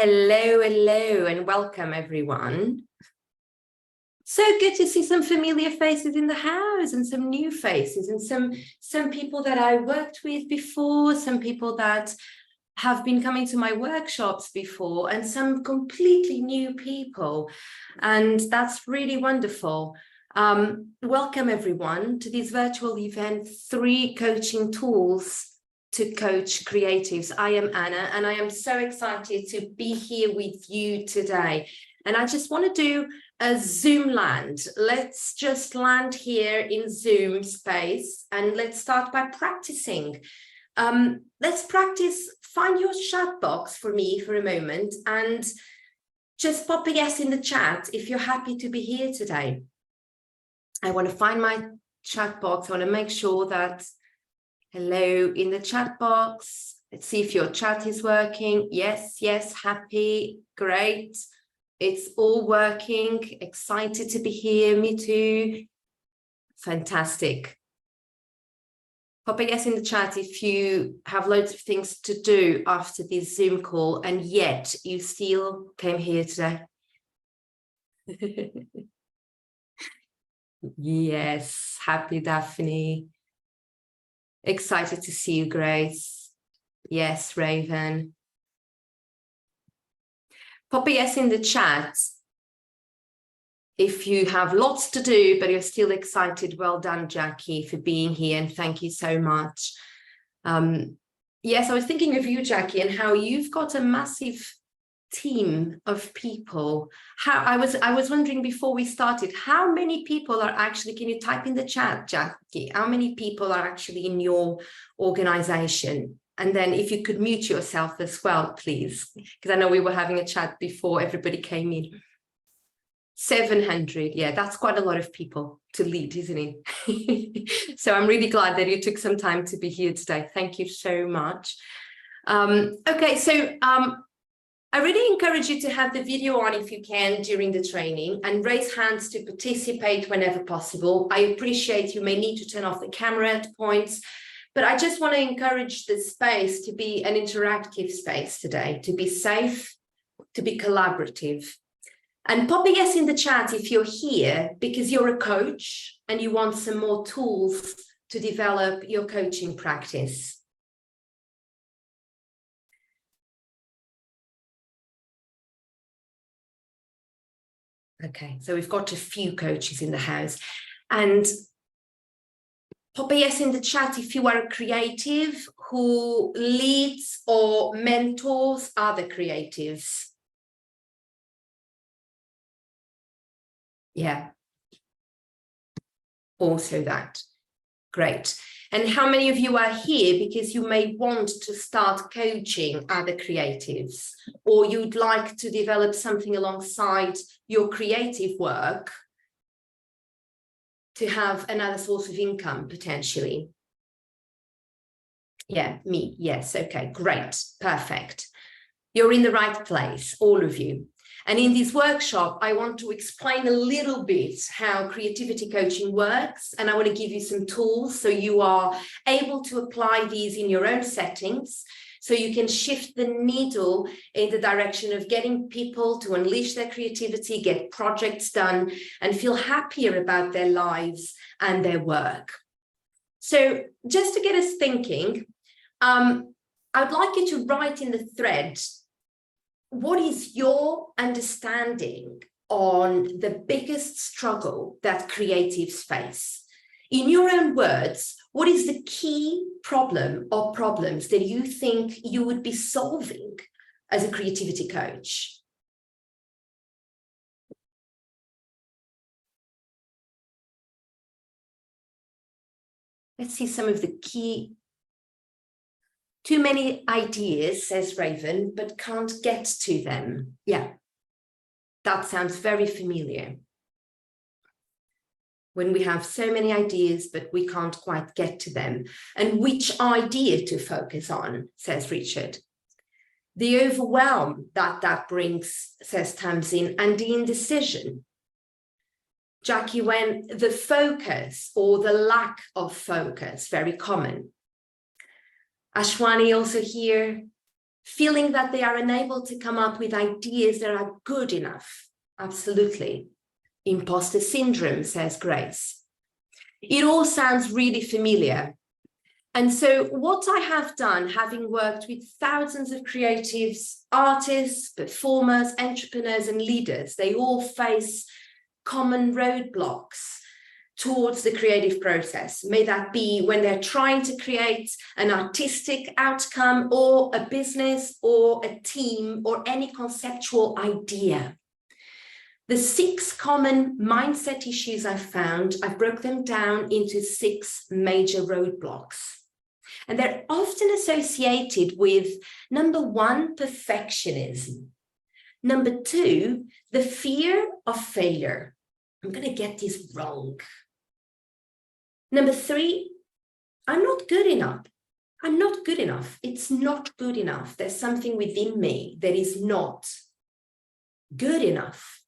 Hello, and welcome everyone. So good to see some familiar faces in the house and some new faces and some people that I worked with before, some people that have been coming to my workshops before, and some completely new people. And that's really wonderful. Welcome everyone to this virtual event, 3 coaching tools to coach creatives. I am Anna, and I am so excited to be here with you today. And I just want to do a Zoom land. Let's just land here in Zoom space, and let's start by practicing. Let's practice. Find your chat box for me for a moment, and just pop a yes in the chat if you're happy to be here today. I want to find my chat box. I want to make sure that hello in the chat box. Let's see if your chat is working. Yes, happy, great. It's all working. Excited to be here. Me too. Fantastic. Pop a yes in the chat if you have loads of things to do after this Zoom call and yet you still came here today. Yes, happy Daphne. Excited to see you, Grace. Yes, Raven. Pop a yes in the chat if you have lots to do, but you're still excited. Well done, Jackie, for being here, and thank you so much. Yes, I was thinking of you, Jackie, and how you've got a massive team of people. I was wondering before we started, how many people are actually, can you type in the chat, Jackie, how many people are actually in your organization? And then if you could mute yourself as well, please, because I know we were having a chat before everybody came in. 700, yeah, that's quite a lot of people to lead, isn't it? So I'm really glad that you took some time to be here today. Thank you so much. Okay, so I really encourage you to have the video on if you can during the training, and raise hands to participate whenever possible. I appreciate you may need to turn off the camera at points, but I just want to encourage the space to be an interactive space today, to be safe, to be collaborative. And pop a yes in the chat if you're here because you're a coach and you want some more tools to develop your coaching practice. Okay, so we've got a few coaches in the house. And pop a yes in the chat if you are a creative who leads or mentors other creatives. Yeah. Also that. Great. And how many of you are here because you may want to start coaching other creatives, or you'd like to develop something alongside your creative work to have another source of income potentially? Yeah, me. Yes. Okay, great. Perfect. You're in the right place, all of you. And in this workshop, I want to explain a little bit how creativity coaching works. And I want to give you some tools so you are able to apply these in your own settings, so you can shift the needle in the direction of getting people to unleash their creativity, get projects done, and feel happier about their lives and their work. So just to get us thinking, I'd like you to write in the thread, what is your understanding on the biggest struggle that creatives face? In your own words, what is the key problem or problems that you think you would be solving as a creativity coach? Let's see some of the key. Too many ideas, says Raven, but can't get to them. Yeah, that sounds very familiar. When we have so many ideas, but we can't quite get to them. And which idea to focus on, says Richard. The overwhelm that brings, says Tamsin, and the indecision. Jackie, when the focus or the lack of focus, very common. Ashwani also here. feeling that they are unable to come up with ideas that are good enough. Absolutely. Imposter syndrome, says Grace. It all sounds really familiar. And so what I have done, having worked with thousands of creatives, artists, performers, entrepreneurs, and leaders, they all face common roadblocks towards the creative process. May that be when they're trying to create an artistic outcome or a business or a team or any conceptual idea. The 6 common mindset issues I found, I broke them down into 6 major roadblocks. And they're often associated with, number 1, perfectionism. Number 2, the fear of failure. I'm going to get this wrong. Number 3, I'm not good enough. I'm not good enough. It's not good enough. There's something within me that is not good enough.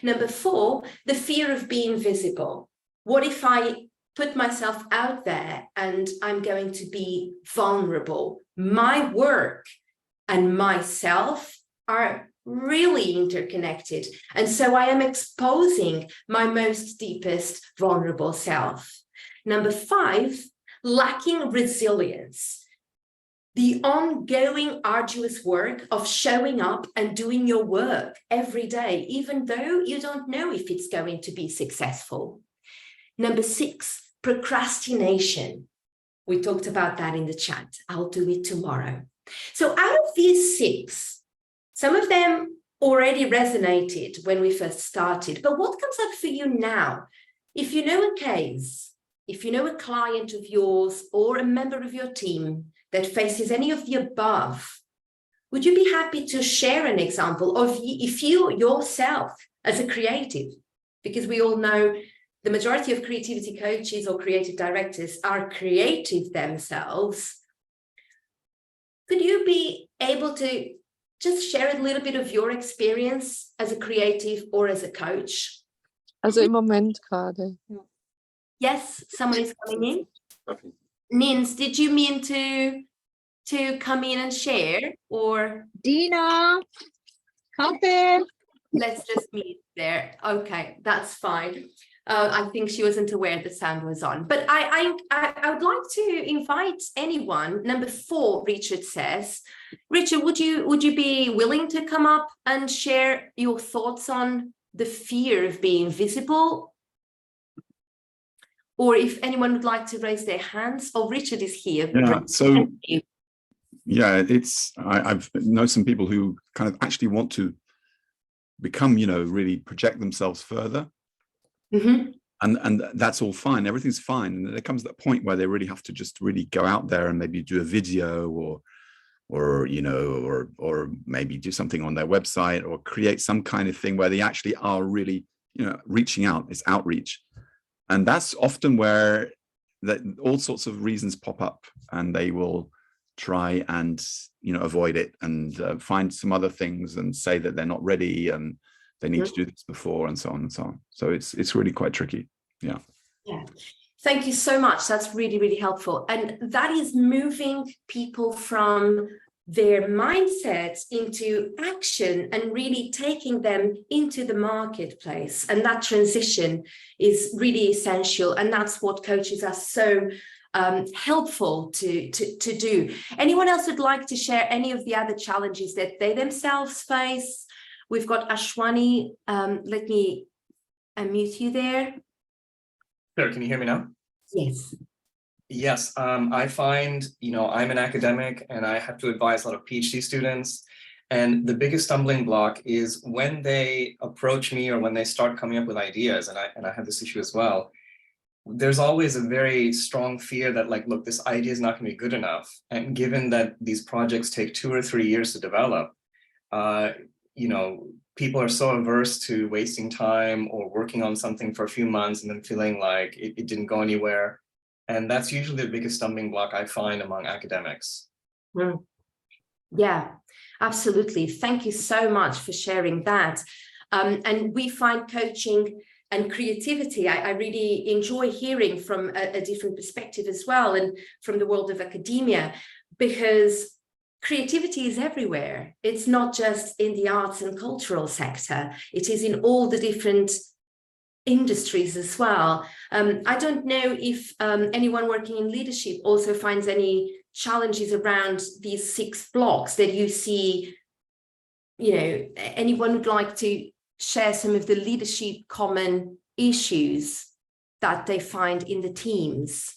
Number 4, the fear of being visible. What if I put myself out there and I'm going to be vulnerable? My work and myself are really interconnected. And so I am exposing my most deepest vulnerable self. Number 5, lacking resilience. The ongoing arduous work of showing up and doing your work every day, even though you don't know if it's going to be successful. Number 6, procrastination. We talked about that in the chat. I'll do it tomorrow. So out of these 6, some of them already resonated when we first started, but what comes up for you now? If you know a case, if you know a client of yours or a member of your team that faces any of the above, would you be happy to share an example of if you yourself as a creative, because we all know the majority of creativity coaches or creative directors are creative themselves. Could you be able to just share a little bit of your experience as a creative or as a coach? Also im Moment gerade. Yes, someone is coming in. Okay. Nins, did you mean to come in and share, or? Dina, coffee. Let's just meet there. Okay, that's fine. I think she wasn't aware the sound was on, but I would like to invite anyone. Number 4, Richard says. Richard, would you be willing to come up and share your thoughts on the fear of being visible? Or if anyone would like to raise their hands. Oh, Richard is here. Yeah, so yeah, I've known some people who kind of actually want to become, really project themselves further. Mm-hmm. And that's all fine. Everything's fine. And there comes that point where they really have to just really go out there and maybe do a video or maybe do something on their website or create some kind of thing where they actually are really, reaching out. It's outreach. And that's often where all sorts of reasons pop up, and they will try and, avoid it and find some other things and say that they're not ready and they need to do this before and so on and so on. So it's really quite tricky. Yeah. Yeah. Thank you so much. That's really, really helpful. And that is moving people from their mindsets into action and really taking them into the marketplace. And that transition is really essential. And that's what coaches are so helpful to do. Anyone else would like to share any of the other challenges that they themselves face? We've got Ashwani. Let me unmute you there. Sure, can you hear me now? Yes. Yes, I find, I'm an academic and I have to advise a lot of PhD students. And the biggest stumbling block is when they approach me or when they start coming up with ideas, and I have this issue as well, there's always a very strong fear that look, this idea is not going to be good enough. And given that these projects take 2 or 3 years to develop, people are so averse to wasting time or working on something for a few months and then feeling like it didn't go anywhere. And that's usually the biggest stumbling block I find among academics. Yeah, absolutely. Thank you so much for sharing that. And we find coaching and creativity, I really enjoy hearing from a different perspective as well, and from the world of academia, because creativity is everywhere. It's not just in the arts and cultural sector. It is in all the different industries as well. I don't know if anyone working in leadership also finds any challenges around these 6 blocks that you see. You know, anyone would like to share some of the leadership common issues that they find in the teams?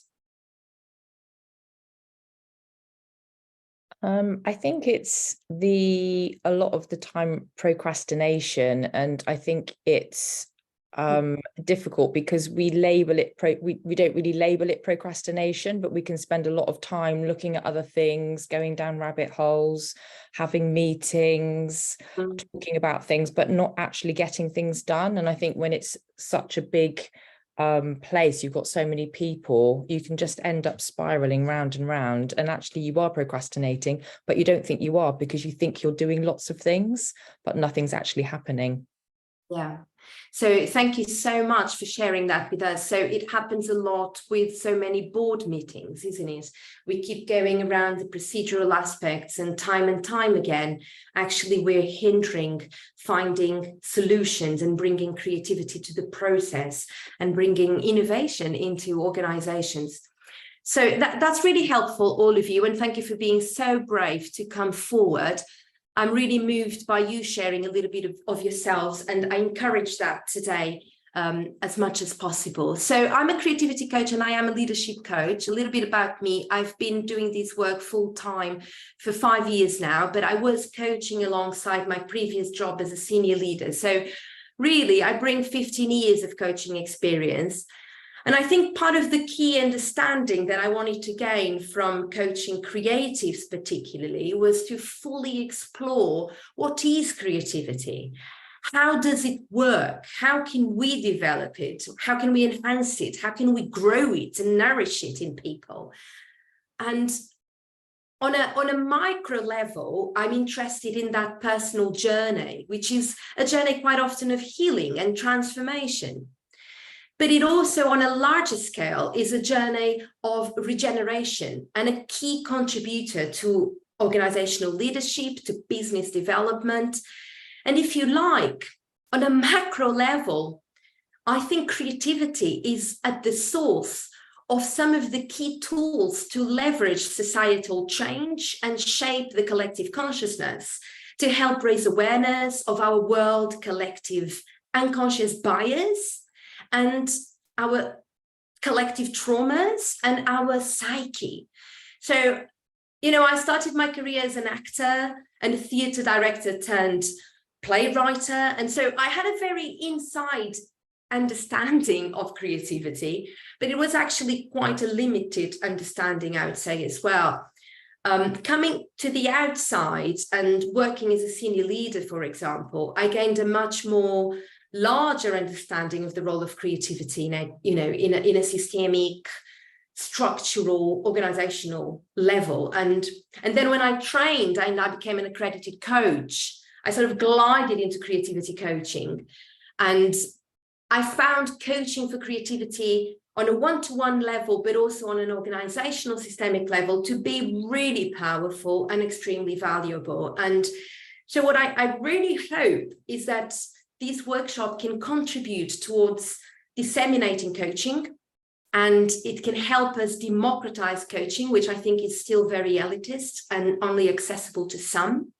I think it's a lot of the time procrastination, and I think it's difficult because we label it we don't really label it procrastination, but we can spend a lot of time looking at other things, going down rabbit holes, having meetings, talking about things, but not actually getting things done. And I think when it's such a big place, you've got so many people, you can just end up spiraling round and round, and actually you are procrastinating, but you don't think you are, because you think you're doing lots of things but nothing's actually happening. Yeah. So thank you so much for sharing that with us. So it happens a lot with so many board meetings, isn't it? We keep going around the procedural aspects, and time again, actually we're hindering finding solutions and bringing creativity to the process and bringing innovation into organizations. So that's really helpful, all of you, and thank you for being so brave to come forward. I'm really moved by you sharing a little bit of yourselves, and I encourage that today as much as possible. So I'm a creativity coach and I am a leadership coach. A little bit about me: I've been doing this work full time for 5 years now, but I was coaching alongside my previous job as a senior leader. So really, I bring 15 years of coaching experience. And I think part of the key understanding that I wanted to gain from coaching creatives particularly was to fully explore what is creativity. How does it work? How can we develop it? How can we enhance it? How can we grow it and nourish it in people? And on a micro level, I'm interested in that personal journey, which is a journey quite often of healing and transformation. But it also, on a larger scale, is a journey of regeneration and a key contributor to organizational leadership, to business development. And if you like, on a macro level, I think creativity is at the source of some of the key tools to leverage societal change and shape the collective consciousness, to help raise awareness of our world collective unconscious bias and our collective traumas and our psyche. So, you know, I started my career as an actor and a theatre director turned playwright. And so I had a very inside understanding of creativity, but it was actually quite a limited understanding, I would say, as well. Coming to the outside and working as a senior leader, for example, I gained a much more larger understanding of the role of creativity in a systemic, structural, organizational level. And then when I trained and I became an accredited coach, I sort of glided into creativity coaching. And I found coaching for creativity on a one-to-one level, but also on an organizational systemic level, to be really powerful and extremely valuable. And so what I really hope is that this workshop can contribute towards disseminating coaching, and it can help us democratize coaching, which I think is still very elitist and only accessible to some.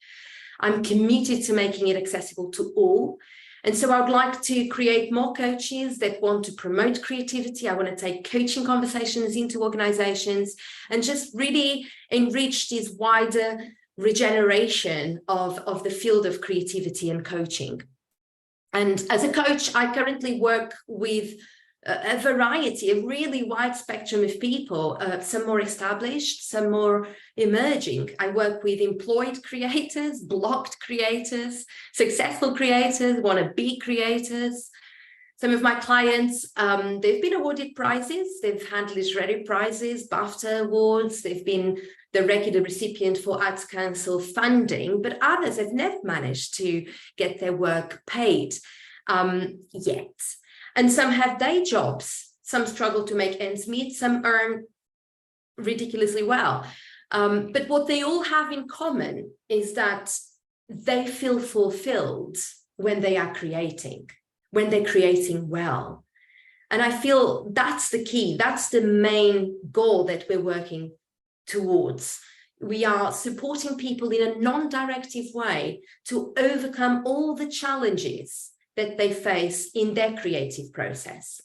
I'm committed to making it accessible to all. And so I would like to create more coaches that want to promote creativity. I want to take coaching conversations into organizations and just really enrich this wider regeneration of the field of creativity and coaching. And as a coach, I currently work with a variety, a really wide spectrum of people, some more established, some more emerging. I work with employed creators, blocked creators, successful creators, wannabe creators. Some of my clients, they've been awarded prizes. They've had literary prizes, BAFTA awards. They've been the regular recipient for Arts Council funding, but others have never managed to get their work paid yet. And some have day jobs. Some struggle to make ends meet. Some earn ridiculously well. But what they all have in common is that they feel fulfilled when they are creating, when they're creating well. And I feel that's the key. That's the main goal that we're working towards. We are supporting people in a non-directive way to overcome all the challenges that they face in their creative process.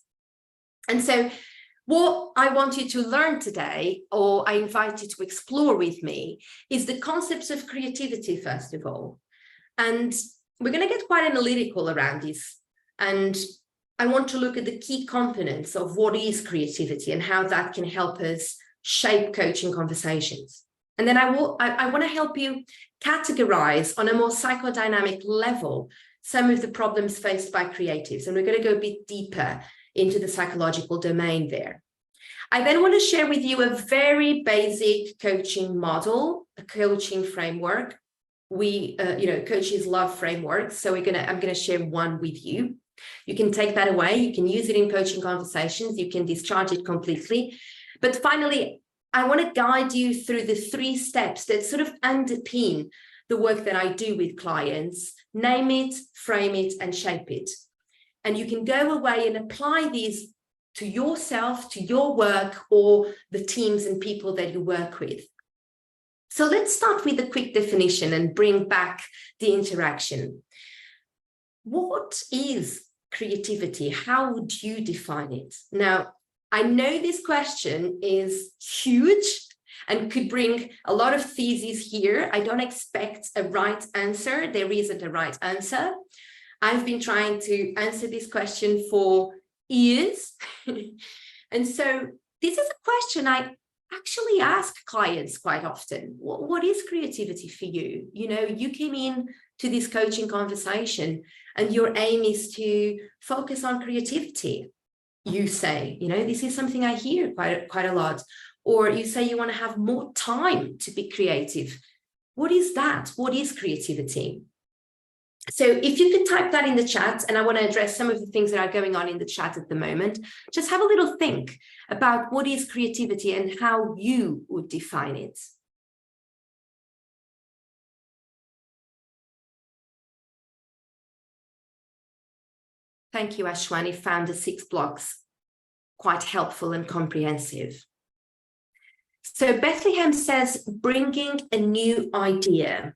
And so what I want you to learn today, or I invite you to explore with me, is the concepts of creativity, first of all. And we're going to get quite analytical around this. And I want to look at the key components of what is creativity and how that can help us shape coaching conversations. And then I want to help you categorize on a more psychodynamic level some of the problems faced by creatives. And we're going to go a bit deeper into the psychological domain there. I then want to share with you a very basic coaching model, a coaching framework. Coaches love frameworks, so I'm going to share one with you. You can take that away. You can use it in coaching conversations. You can discharge it completely. But finally, I want to guide you through the 3 steps that sort of underpin the work that I do with clients. Name it, frame it, and shape it. And you can go away and apply these to yourself, to your work, or the teams and people that you work with. So let's start with a quick definition and bring back the interaction. What is creativity? How would you define it? Now, I know this question is huge and could bring a lot of theses here. I don't expect a right answer. There isn't a right answer. I've been trying to answer this question for years. And so this is a question I actually ask clients quite often. What is creativity for you? You know, you came in to this coaching conversation and your aim is to focus on creativity. You say, you know, this is something I hear quite a lot. Or you say you want to have more time to be creative. What is that? What is creativity? So if you could type that in the chat, and I want to address some of the things that are going on in the chat at the moment, just have a little think about what is creativity and how you would define it. Thank you, Ashwani. Found the 6 blocks quite helpful and comprehensive. So Bethlehem says, bringing a new idea.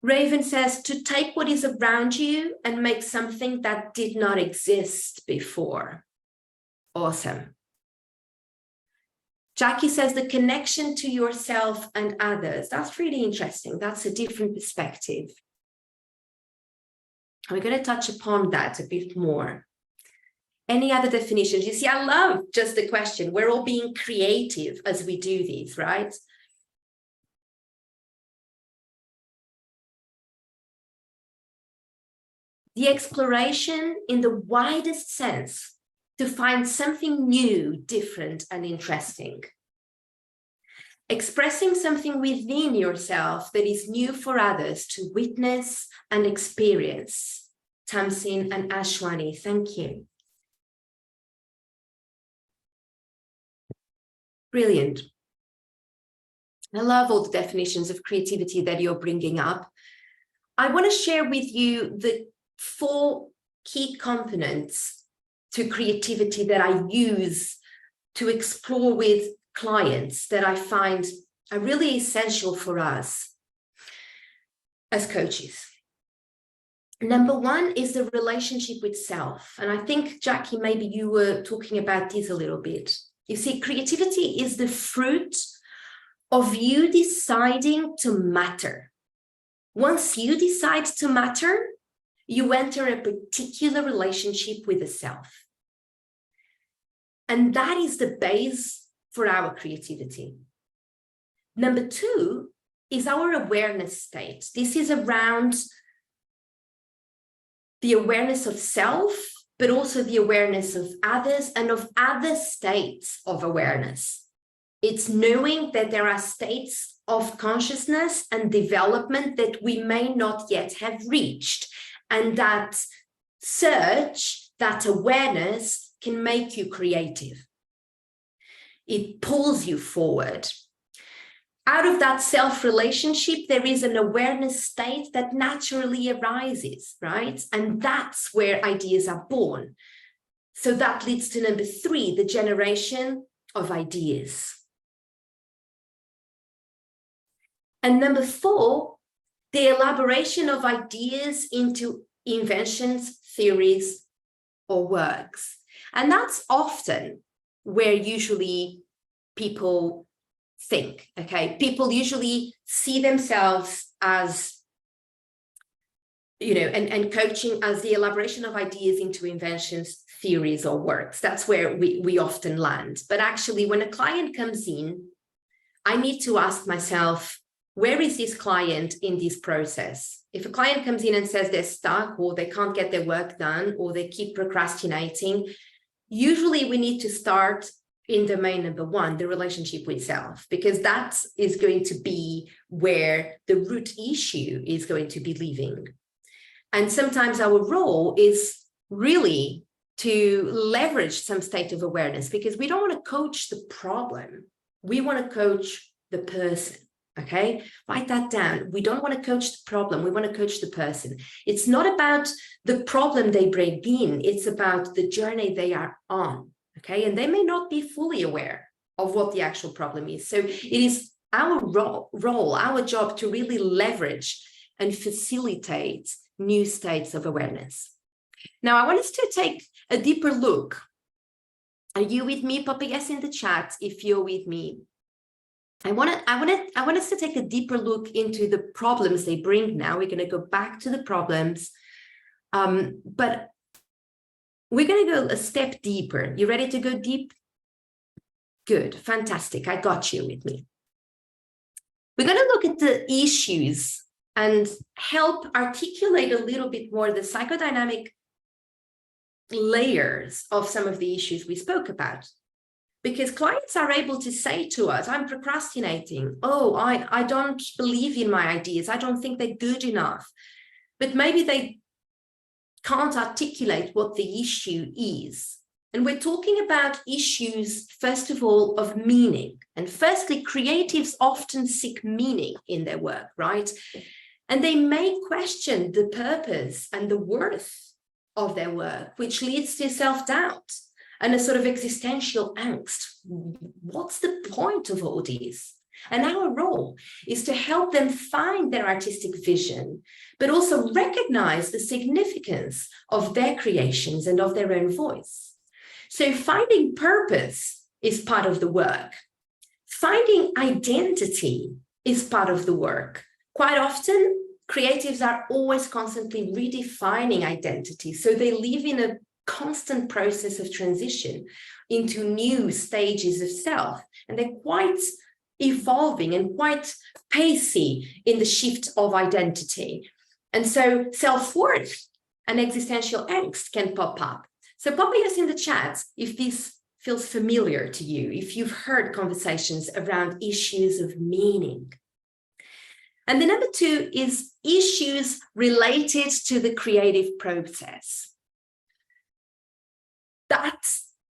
Raven says, to take what is around you and make something that did not exist before. Awesome. Jackie says, the connection to yourself and others. That's really interesting. That's a different perspective. We're going to touch upon that a bit more. Any other definitions? You see, I love just the question. We're all being creative as we do these, right? The exploration in the widest sense to find something new, different, and interesting. Expressing something within yourself that is new for others to witness and experience. Tamsin and Ashwani, thank you. Brilliant. I love all the definitions of creativity that you're bringing up. I want to share with you the 4 key components to creativity that I use to explore with clients that I find are really essential for us as coaches. Number 1 is the relationship with self. And I think, Jackie, maybe you were talking about this a little bit. You see, creativity is the fruit of you deciding to matter. Once you decide to matter, you enter a particular relationship with the self. And that is the base for our creativity. Number 2 is our awareness state. This is around the awareness of self, but also the awareness of others and of other states of awareness. It's knowing that there are states of consciousness and development that we may not yet have reached, and that search, that awareness can make you creative. it pulls you forward. Out of that self-relationship, there is an awareness state that naturally arises, right? And that's where ideas are born. So that leads to number 3, the generation of ideas. And number 4, the elaboration of ideas into inventions, theories, or works. And that's often where usually people think, okay? People usually see themselves as, you know, and coaching as the elaboration of ideas into inventions, theories, or works. That's where we often land. But actually, when a client comes in, I need to ask myself, where is this client in this process? If a client comes in and says they're stuck, or they can't get their work done, or they keep procrastinating, usually we need to start in domain number 1, the relationship with self, because that is going to be where the root issue is going to be living. And sometimes our role is really to leverage some state of awareness, because we don't want to coach the problem. We want to coach the person. Okay, write that down. We don't want to coach the problem. We want to coach the person. It's not about the problem they bring in. It's about the journey they are on. Okay, and they may not be fully aware of what the actual problem is. So it is our role, our job to really leverage and facilitate new states of awareness. Now, I want us to take a deeper look. Are you with me? Pop a yes in the chat if you're with me. I want us to take a deeper look into the problems they bring now. We're going to go back to the problems, but we're going to go a step deeper. You ready to go deep? Good, fantastic. I got you with me. We're going to look at the issues and help articulate a little bit more the psychodynamic layers of some of the issues we spoke about. Because clients are able to say to us, I'm procrastinating. Oh, I don't believe in my ideas. I don't think they're good enough. But maybe they can't articulate what the issue is. And we're talking about issues, first of all, of meaning. And firstly, creatives often seek meaning in their work, right? And they may question the purpose and the worth of their work, which leads to self-doubt and a sort of existential angst. What's the point of all this? And our role is to help them find their artistic vision, but also recognize the significance of their creations and of their own voice. So finding purpose is part of the work. Finding identity is part of the work. Quite often, creatives are always constantly redefining identity. So they live in a constant process of transition into new stages of self. And they're quite evolving and quite pacey in the shift of identity. And so self-worth and existential angst can pop up. So pop a yes in the chat if this feels familiar to you, if you've heard conversations around issues of meaning. And the number 2 is issues related to the creative process. That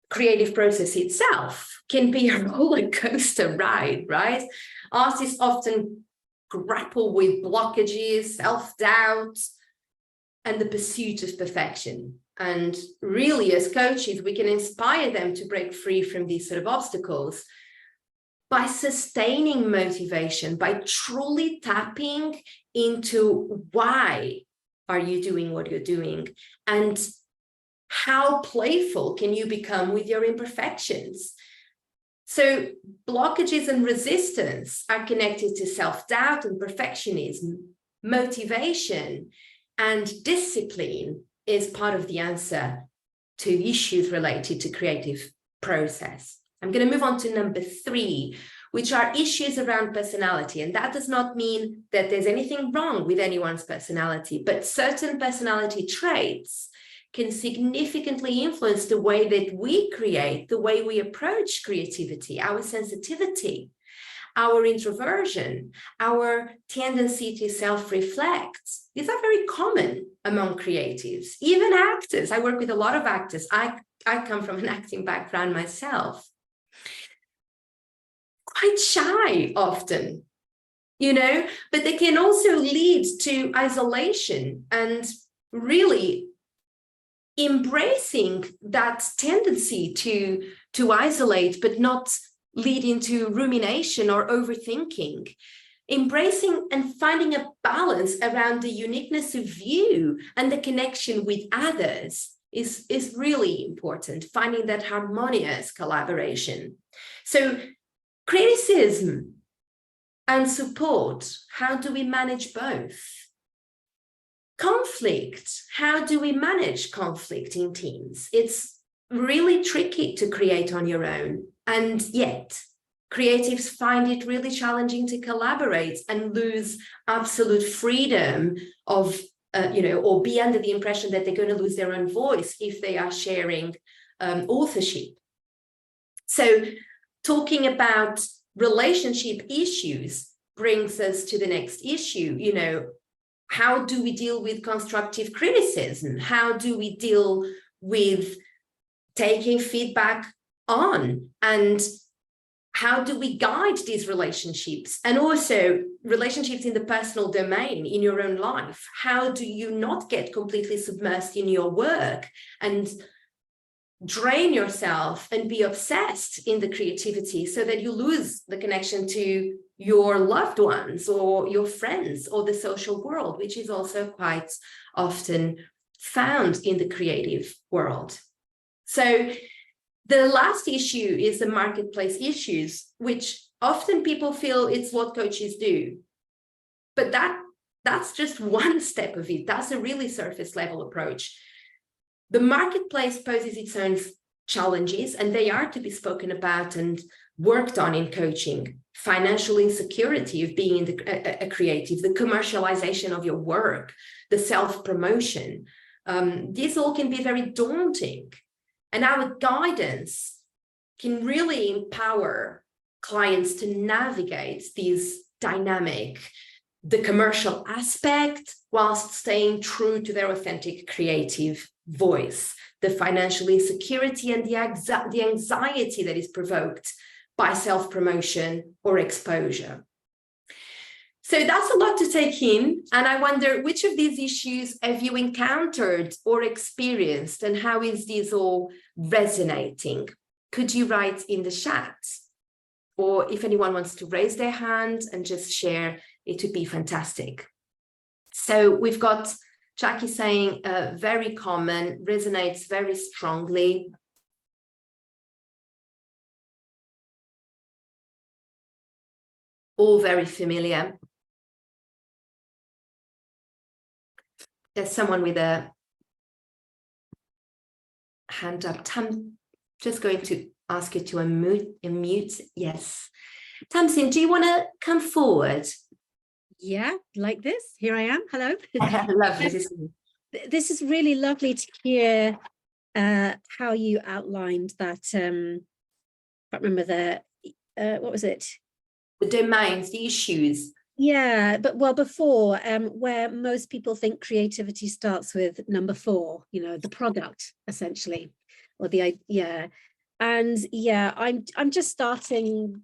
creative process itself can be a roller coaster ride, right? Artists often grapple with blockages, self-doubt, and the pursuit of perfection. And really, as coaches, we can inspire them to break free from these sort of obstacles by sustaining motivation, by truly tapping into why are you doing what you're doing, and how playful can you become with your imperfections? So blockages and resistance are connected to self-doubt and perfectionism. Motivation and discipline is part of the answer to issues related to creative process. I'm going to move on to number 3, which are issues around personality. And that does not mean that there's anything wrong with anyone's personality, but certain personality traits can significantly influence the way that we create, the way we approach creativity, our sensitivity, our introversion, our tendency to self-reflect. These are very common among creatives, even actors. I work with a lot of actors. I come from an acting background myself. quite shy often, you know, but they can also lead to isolation and really embracing that tendency to isolate, but not lead into rumination or overthinking. Embracing and finding a balance around the uniqueness of you and the connection with others is really important, finding that harmonious collaboration. So criticism and support, how do we manage both? Conflict, how do we manage conflict in teams? It's really tricky to create on your own, and yet creatives find it really challenging to collaborate and lose absolute freedom of, or be under the impression that they're going to lose their own voice if they are sharing authorship. So talking about relationship issues brings us to the next issue. You know, how do we deal with constructive criticism? How do we deal with taking feedback on? And how do we guide these relationships? And also relationships in the personal domain, in your own life. How do you not get completely submersed in your work and drain yourself and be obsessed in the creativity so that you lose the connection to your loved ones or your friends or the social world, which is also quite often found in the creative world. So the last issue is the marketplace issues, which often people feel it's what coaches do. But that's just one step of it. That's a really surface level approach. The marketplace poses its own challenges, and they are to be spoken about and worked on in coaching. Financial insecurity of being a creative, the commercialization of your work, the self-promotion. These all can be very daunting. And our guidance can really empower clients to navigate these dynamic, the commercial aspect, whilst staying true to their authentic creative voice, the financial insecurity and the anxiety that is provoked by self-promotion or exposure. So that's a lot to take in. And I wonder, which of these issues have you encountered or experienced, and how is this all resonating? Could you write in the chat? Or if anyone wants to raise their hand and just share, it would be fantastic. So we've got Jackie saying very common, resonates very strongly. All very familiar. There's someone with a hand up. Tam, just going to ask you to unmute. Yes. Tamsin, do you want to come forward? Yeah, like this. Here I am. Hello. Lovely. This is really lovely to hear how you outlined that. I can't remember what was it? The domains, the issues. Yeah, but well, before where most people think creativity starts with number 4, you know, the product essentially, or the and yeah, I'm just starting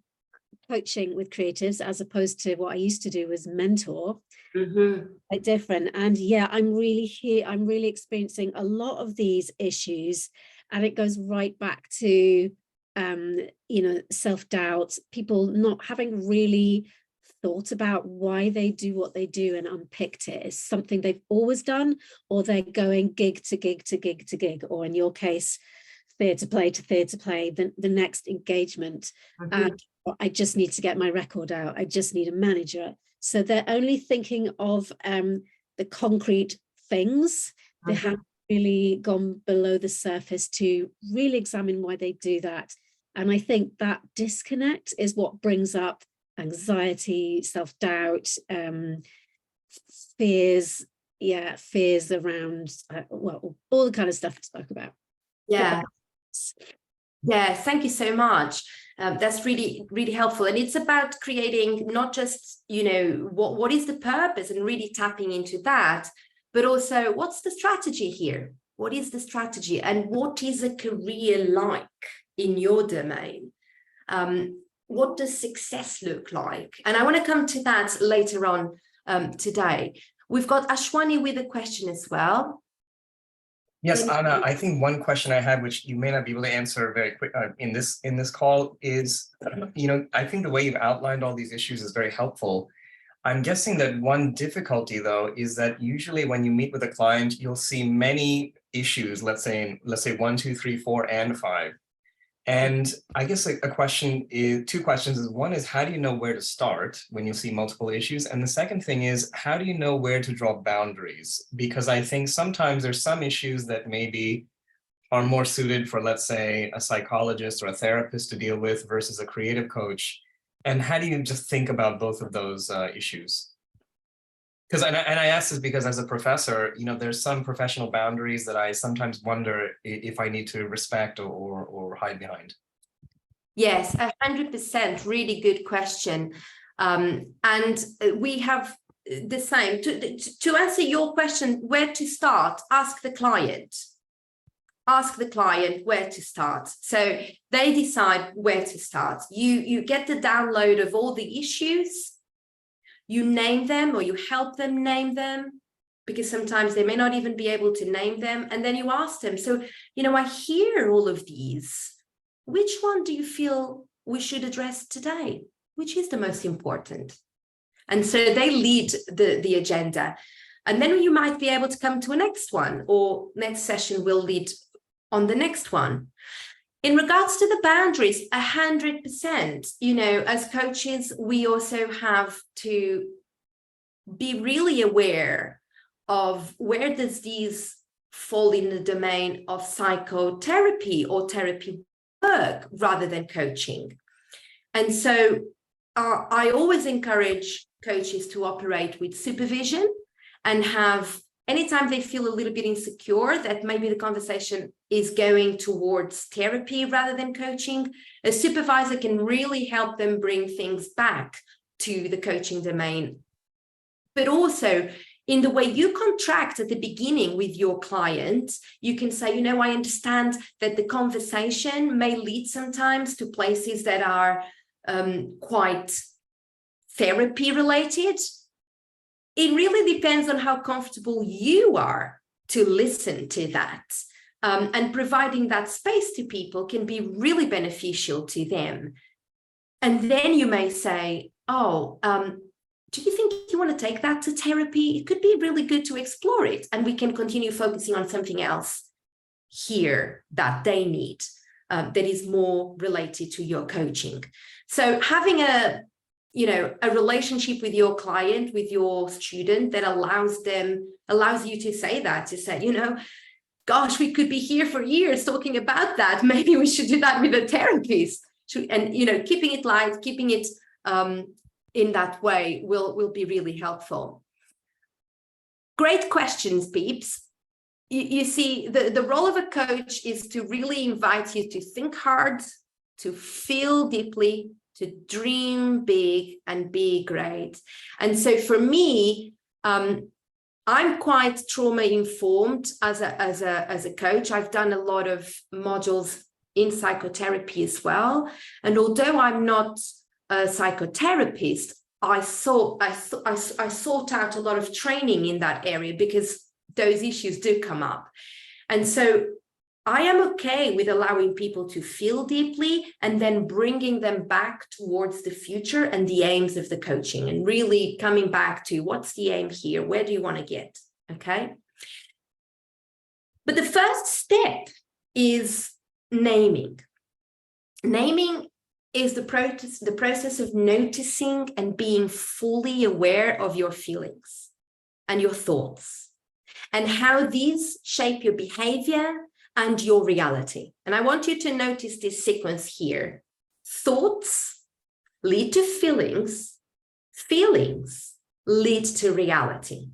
coaching with creatives as opposed to what I used to do as mentor. Quite different. And yeah, I'm really experiencing a lot of these issues, and it goes right back to self-doubt, people not having really thought about why they do what they do and unpicked it. It's something they've always done, or they're going gig to gig to gig to gig, or in your case, theatre play to theatre play, the next engagement. And I just need to get my record out. I just need a manager. So they're only thinking of the concrete things. They haven't really gone below the surface to really examine why they do that. And I think that disconnect is what brings up anxiety, self-doubt, fears around, all the kind of stuff I spoke about. Yeah. Yeah, thank you so much. That's really, really helpful. And it's about creating not just, what is the purpose and really tapping into that, but also what's the strategy here? What is the strategy, and what is a career like in your domain? what does success look like? And I want to come to that later on today. We've got Ashwani with a question as well. Yes, Anna, I think one question I had, which you may not be able to answer very quick in this call, is, I think the way you've outlined all these issues is very helpful. I'm guessing that one difficulty, though, is that usually when you meet with a client, you'll see many issues, let's say 1, 2, 3, 4, and 5. And I guess two questions is, one is, how do you know where to start when you see multiple issues? And the second thing is, how do you know where to draw boundaries? Because I think sometimes there's some issues that maybe are more suited for, let's say, a psychologist or a therapist to deal with versus a creative coach. And how do you just think about both of those issues? Because, and I ask this because as a professor, there's some professional boundaries that I sometimes wonder if I need to respect or hide behind. Yes, 100%, really good question. And we have the same. To answer your question, where to start, ask the client. Ask the client where to start. So they decide where to start. You get the download of all the issues. You name them, or you help them name them, because sometimes they may not even be able to name them. And then you ask them, so, I hear all of these. Which one do you feel we should address today? Which is the most important? And so they lead the agenda. And then you might be able to come to a next one, or next session will lead on the next one. In regards to the boundaries, 100%, as coaches, we also have to be really aware of where does these fall in the domain of psychotherapy or therapy work rather than coaching. And so I always encourage coaches to operate with supervision and have, anytime they feel a little bit insecure that maybe the conversation is going towards therapy rather than coaching, a supervisor can really help them bring things back to the coaching domain. But also, in the way you contract at the beginning with your client, you can say, I understand that the conversation may lead sometimes to places that are quite therapy related. It really depends on how comfortable you are to listen to that. And providing that space to people can be really beneficial to them. And then you may say, do you think you want to take that to therapy? It could be really good to explore it. And we can continue focusing on something else here that they need, that is more related to your coaching. So having a relationship with your client, with your student, that allows you to say that, to say, gosh, we could be here for years talking about that. Maybe we should do that with a therapist. And, keeping it light, keeping it in that way will be really helpful. Great questions, peeps. You see, the role of a coach is to really invite you to think hard, to feel deeply, to dream big and be great. And so for me, I'm quite trauma informed as a coach. I've done a lot of modules in psychotherapy as well. And although I'm not a psychotherapist, I sought out a lot of training in that area because those issues do come up. And so I am okay with allowing people to feel deeply and then bringing them back towards the future and the aims of the coaching, and really coming back to what's the aim here? Where do you want to get? Okay. But the first step is naming. Naming is the process of noticing and being fully aware of your feelings and your thoughts and how these shape your behavior and your reality. And I want you to notice this sequence here. Thoughts lead to feelings. Feelings lead to reality.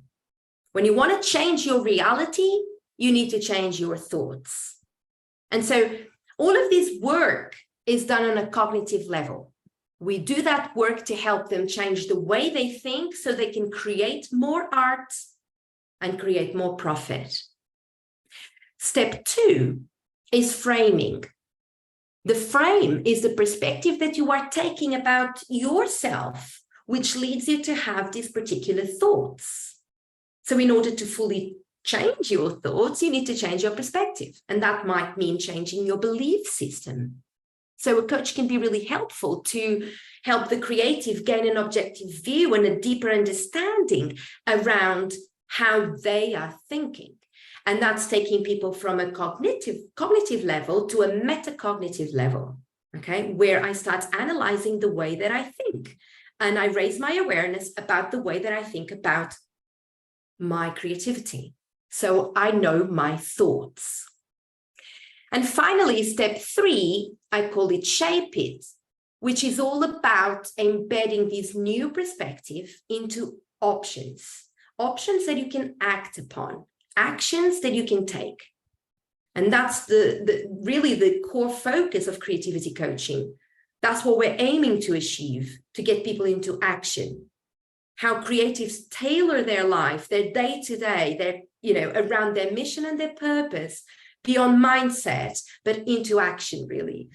When you want to change your reality, you need to change your thoughts. And so all of this work is done on a cognitive level. We do that work to help them change the way they think so they can create more art and create more profit. Step 2 is framing. The frame is the perspective that you are taking about yourself, which leads you to have these particular thoughts. So in order to fully change your thoughts, you need to change your perspective. And that might mean changing your belief system. So a coach can be really helpful to help the creative gain an objective view and a deeper understanding around how they are thinking. And that's taking people from a cognitive level to a metacognitive level, okay, where I start analyzing the way that I think. And I raise my awareness about the way that I think about my creativity. So I know my thoughts. And finally, step 3, I call it shape it, which is all about embedding this new perspective into options that you can act upon, actions that you can take. And that's really the core focus of creativity coaching. That's what we're aiming to achieve, to get people into action. How creatives tailor their life, their day-to-day, around their mission and their purpose, beyond mindset, but into action, really.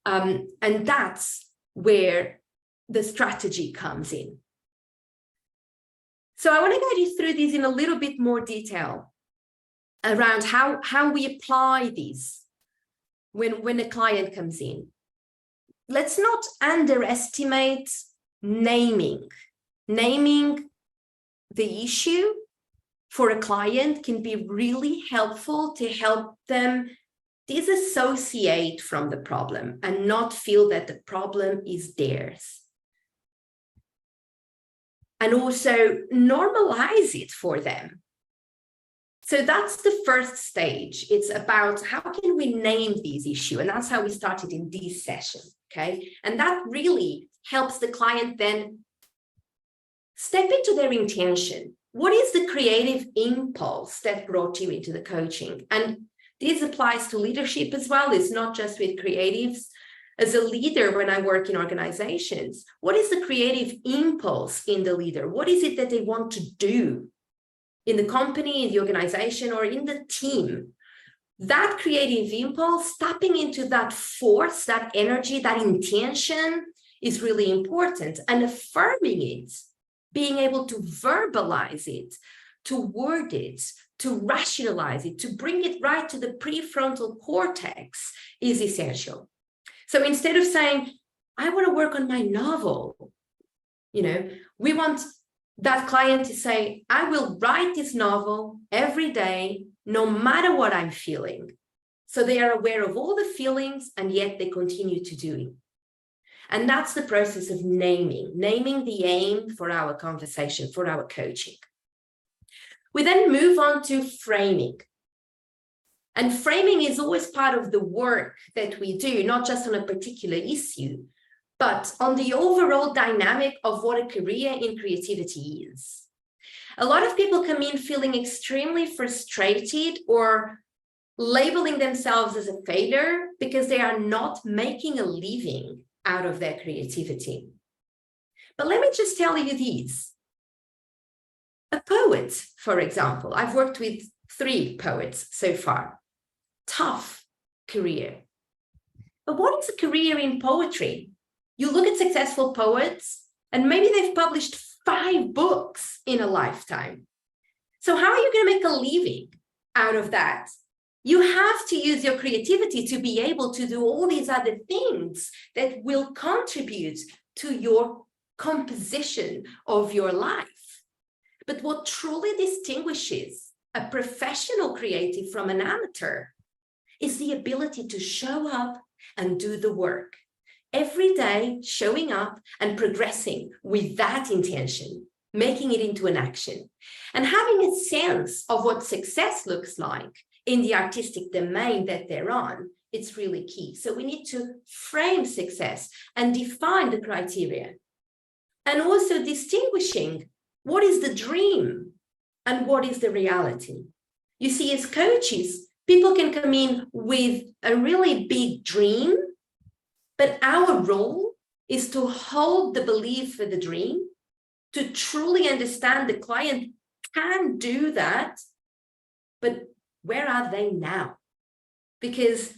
And that's where the strategy comes in. So I want to guide you through these in a little bit more detail around how we apply these when a client comes in. Let's not underestimate naming. Naming the issue for a client can be really helpful to help them disassociate from the problem and not feel that the problem is theirs. And also normalize it for them. So that's the first stage. It's about how can we name these issues? And that's how we started in this session, okay? And that really helps the client then step into their intention. What is the creative impulse that brought you into the coaching? And this applies to leadership as well. It's not just with creatives. As a leader, when I work in organizations, what is the creative impulse in the leader? What is it that they want to do in the company, in the organization, or in the team? That creative impulse, tapping into that force, that energy, that intention is really important. And affirming it, being able to verbalize it, to word it, to rationalize it, to bring it right to the prefrontal cortex is essential. So instead of saying, I want to work on my novel, we want that client to say, I will write this novel every day, no matter what I'm feeling. So they are aware of all the feelings, and yet they continue to do it. And that's the process of naming the aim for our conversation, for our coaching. We then move on to framing. And framing is always part of the work that we do, not just on a particular issue, but on the overall dynamic of what a career in creativity is. A lot of people come in feeling extremely frustrated or labeling themselves as a failure because they are not making a living out of their creativity. But let me just tell you this. A poet, for example, I've worked with 3 poets so far. Tough career. But what is a career in poetry? You look at successful poets, and maybe they've published 5 books in a lifetime. So how are you going to make a living out of that? You have to use your creativity to be able to do all these other things that will contribute to your composition of your life. But what truly distinguishes a professional creative from an amateur is the ability to show up and do the work. Every day, showing up and progressing with that intention, making it into an action, and having a sense of what success looks like in the artistic domain that they're on. It's really key. So we need to frame success and define the criteria. And also distinguishing what is the dream and what is the reality. You see, as coaches, people can come in with a really big dream, but our role is to hold the belief for the dream, to truly understand the client can do that, but where are they now? Because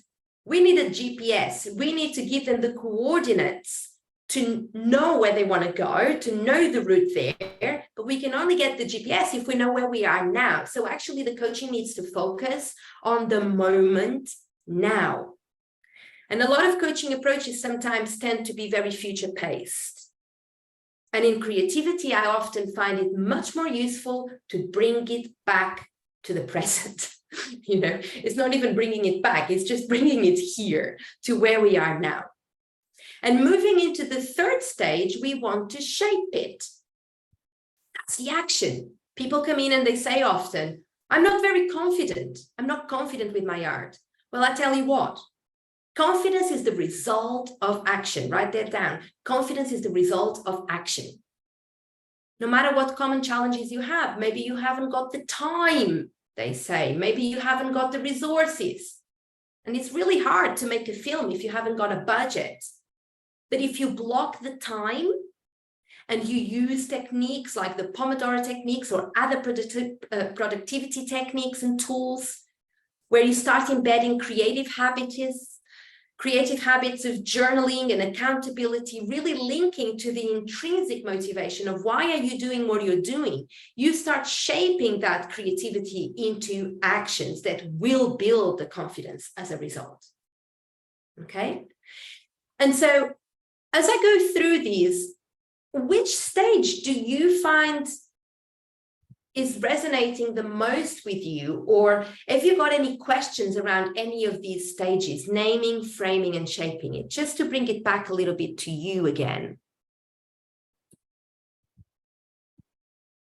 We need a GPS. We need to give them the coordinates to know where they want to go, to know the route there, but we can only get the GPS if we know where we are now. So actually the coaching needs to focus on the moment now. And a lot of coaching approaches sometimes tend to be very future paced. And in creativity, I often find it much more useful to bring it back to the present. You know, it's not even bringing it back, it's just bringing it here to where we are now. And moving into the third stage, we want to shape it. That's the action. People come in and they say often, I'm not very confident. I'm not confident with my art. Well, I tell you what, confidence is the result of action. Write that down. Confidence is the result of action. No matter what common challenges you have, maybe you haven't got the time, they say. Maybe you haven't got the resources. And it's really hard to make a film if you haven't got a budget. But if you block the time and you use techniques like the Pomodoro techniques or other productivity techniques and tools, where you start embedding creative habits of journaling and accountability, really linking to the intrinsic motivation of why are you doing what you're doing, you start shaping that creativity into actions that will build the confidence as a result. Okay? And so, as I go through these, which stage do you find is resonating the most with you? Or have you got any questions around any of these stages, naming, framing, and shaping it, just to bring it back a little bit to you again?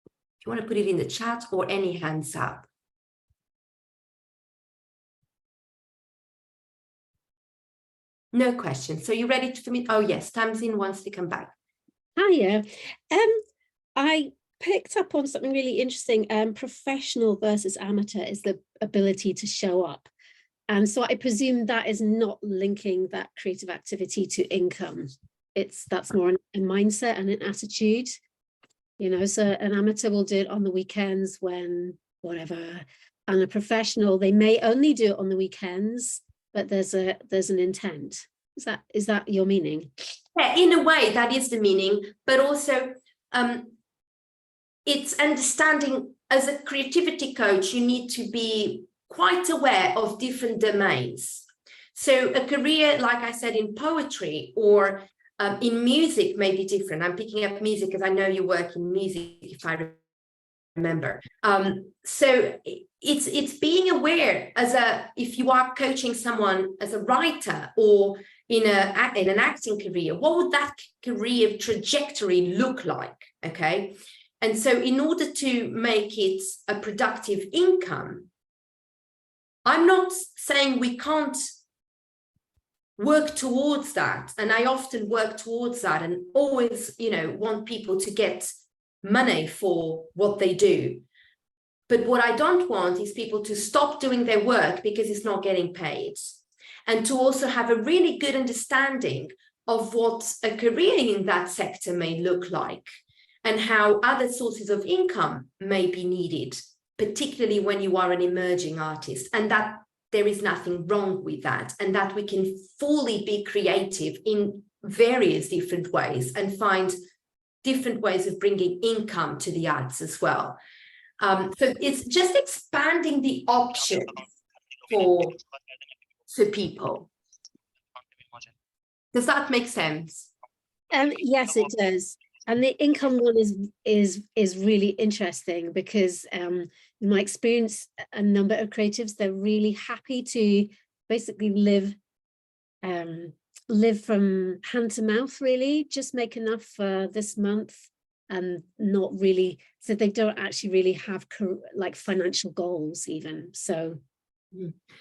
If you want to put it in the chat or any hands up. No questions. So you're ready to submit? Oh, yes, Tamsin wants to come back. Hiya. I picked up on something really interesting. Professional versus amateur is the ability to show up. And so I presume that is not linking that creative activity to income. That's more a mindset and an attitude. You know, so an amateur will do it on the weekends when whatever, and a professional, they may only do it on the weekends, but there's an intent. Is that your meaning? Yeah, in a way, that is the meaning, but also it's understanding, as a creativity coach, you need to be quite aware of different domains. So a career, like I said, in poetry or in music may be different. I'm picking up music because I know you work in music, if I remember. So it's being aware if you are coaching someone as a writer or in an acting career, what would that career trajectory look like? Okay. And so in order to make it a productive income, I'm not saying we can't work towards that. And I often work towards that and always, want people to get money for what they do. But what I don't want is people to stop doing their work because it's not getting paid. And to also have a really good understanding of what a career in that sector may look like and how other sources of income may be needed, particularly when you are an emerging artist, and that there is nothing wrong with that, and that we can fully be creative in various different ways and find different ways of bringing income to the arts as well. So it's just expanding the options for people. Does that make sense? Yes, it does. And the income one is really interesting because in my experience, a number of creatives, they're really happy to basically live from hand to mouth, really, just make enough for this month and not really, so they don't actually really have like financial goals even. So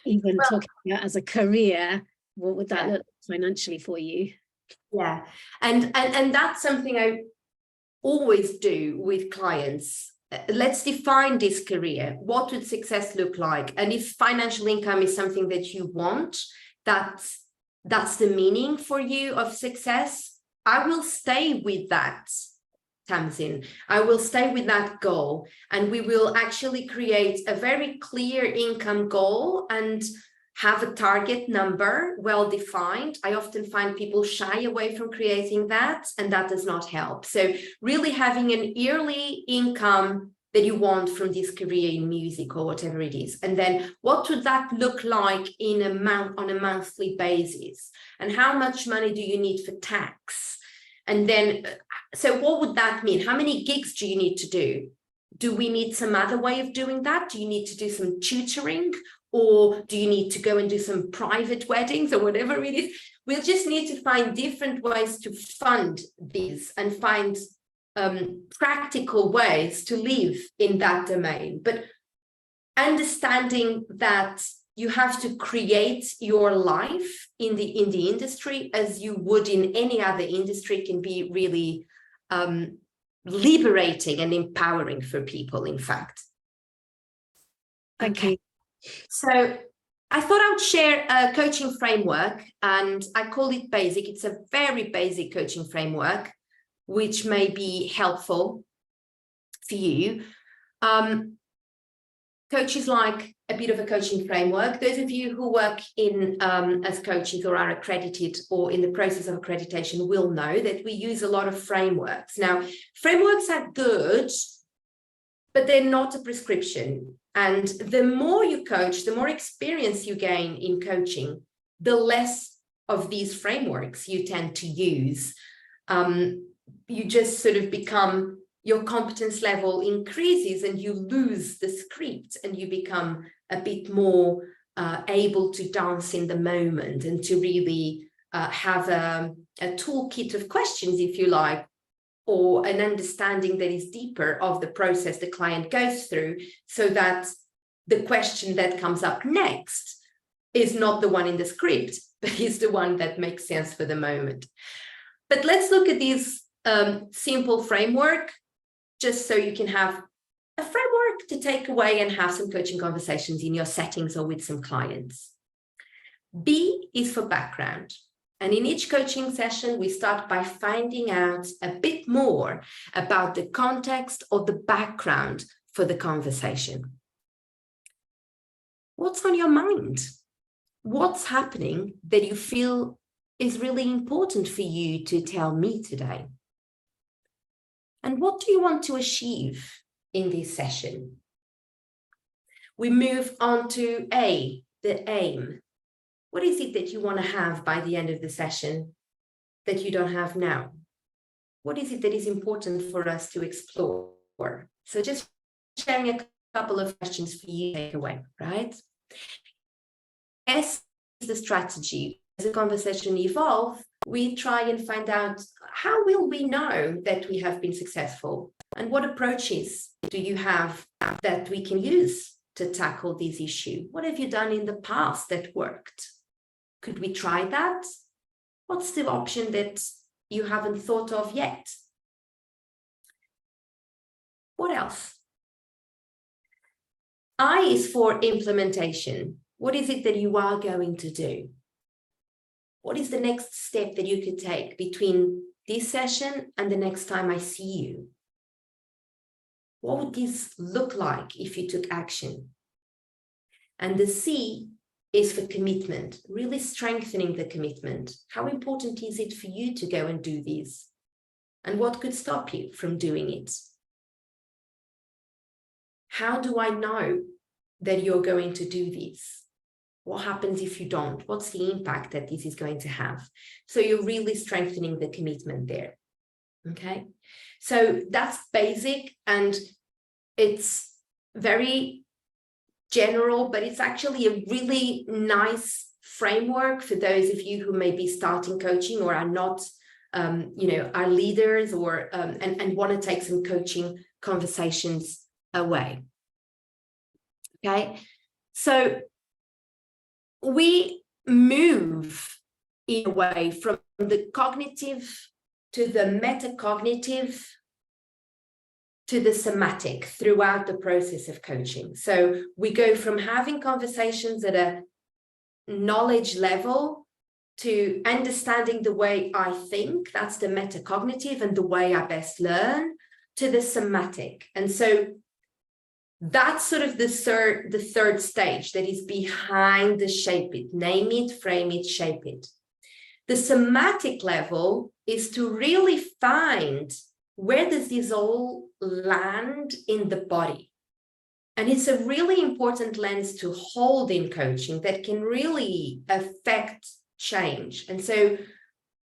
even talking about as a career, what would that look financially for you? Yeah, and that's something I always do with clients. Let's define this career. What would success look like? And if financial income is something that you want, that's the meaning for you of success, I will stay with that, Tamsin. I will stay with that goal, and we will actually create a very clear income goal and have a target number well defined. I often find people shy away from creating that, and that does not help. So really having an yearly income that you want from this career in music or whatever it is. And then what would that look like on a monthly basis? And how much money do you need for tax? And then, so what would that mean? How many gigs do you need to do? Do we need some other way of doing that? Do you need to do some tutoring? Or do you need to go and do some private weddings or whatever it is? We'll just need to find different ways to fund these and find practical ways to live in that domain. But understanding that you have to create your life in the industry as you would in any other industry can be really liberating and empowering for people, in fact. Thank you. So I thought I would share a coaching framework, and I call it basic. It's a very basic coaching framework, which may be helpful for you. Coaches like a bit of a coaching framework. Those of you who work in as coaches or are accredited or in the process of accreditation will know that we use a lot of frameworks. Now, frameworks are good, but they're not a prescription. And the more you coach, the more experience you gain in coaching, the less of these frameworks you tend to use. You just sort of become, your competence level increases and you lose the script and you become a bit more able to dance in the moment and to really have a toolkit of questions, if you like, or an understanding that is deeper of the process the client goes through, so that the question that comes up next is not the one in the script, but is the one that makes sense for the moment. But let's look at this simple framework, just so you can have a framework to take away and have some coaching conversations in your settings or with some clients. B is for background. And in each coaching session, we start by finding out a bit more about the context or the background for the conversation. What's on your mind? What's happening that you feel is really important for you to tell me today? And what do you want to achieve in this session? We move on to A, the aim. What is it that you want to have by the end of the session that you don't have now? What is it that is important for us to explore? So just sharing a couple of questions for you to take away, right? S is the strategy. As the conversation evolves, we try and find out, how will we know that we have been successful? And what approaches do you have that we can use to tackle this issue? What have you done in the past that worked? Could we try that? What's the option that you haven't thought of yet? What else? I is for implementation. What is it that you are going to do? What is the next step that you could take between this session and the next time I see you? What would this look like if you took action? And the C is for commitment, really strengthening the commitment. How important is it for you to go and do this? And what could stop you from doing it? How do I know that you're going to do this? What happens if you don't? What's the impact that this is going to have? So you're really strengthening the commitment there. Okay, so that's basic, and it's very general, but it's actually a really nice framework for those of you who may be starting coaching or are not, are leaders or and want to take some coaching conversations away. Okay, so we move in a way from the cognitive to the metacognitive to the somatic throughout the process of coaching. So we go from having conversations at a knowledge level to understanding the way I think, that's the metacognitive, and the way I best learn, to the somatic. And so That's sort of the third stage that is behind the shape it. Name it, frame it, shape it. The somatic level is to really find where does this all land in the body. And it's a really important lens to hold in coaching that can really affect change. And so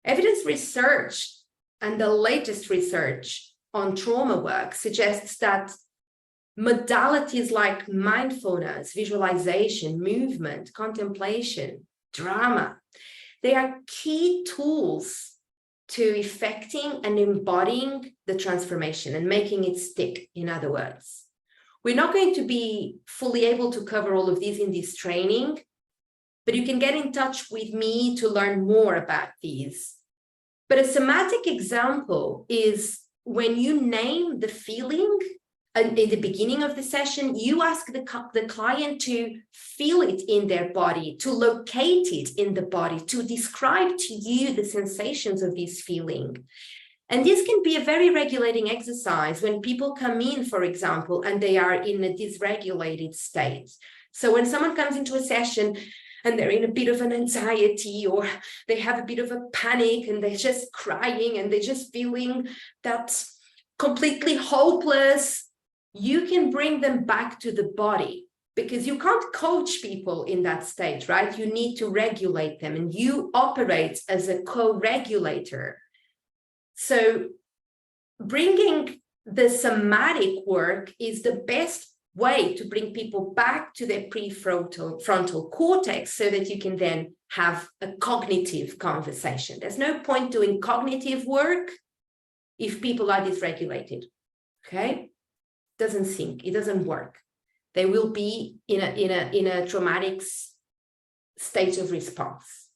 evidence research and the latest research on trauma work suggests that modalities like mindfulness, visualization, movement, contemplation, drama, they are key tools to effecting and embodying the transformation and making it stick, in other words. We're not going to be fully able to cover all of these in this training, but you can get in touch with me to learn more about these. But a somatic example is when you name the feeling in the beginning of the session, you ask the client to feel it in their body, to locate it in the body, to describe to you the sensations of this feeling. And this can be a very regulating exercise when people come in, for example, and they are in a dysregulated state. So when someone comes into a session and they're in a bit of an anxiety, or they have a bit of a panic and they're just crying and they're just feeling that completely hopeless, you can bring them back to the body, because you can't coach people in that state, right? You need to regulate them, and you operate as a co-regulator. So bringing the somatic work is the best way to bring people back to their prefrontal cortex so that you can then have a cognitive conversation. There's no point doing cognitive work if people are dysregulated, okay? Doesn't sync, it doesn't work. They will be in a traumatic state of response.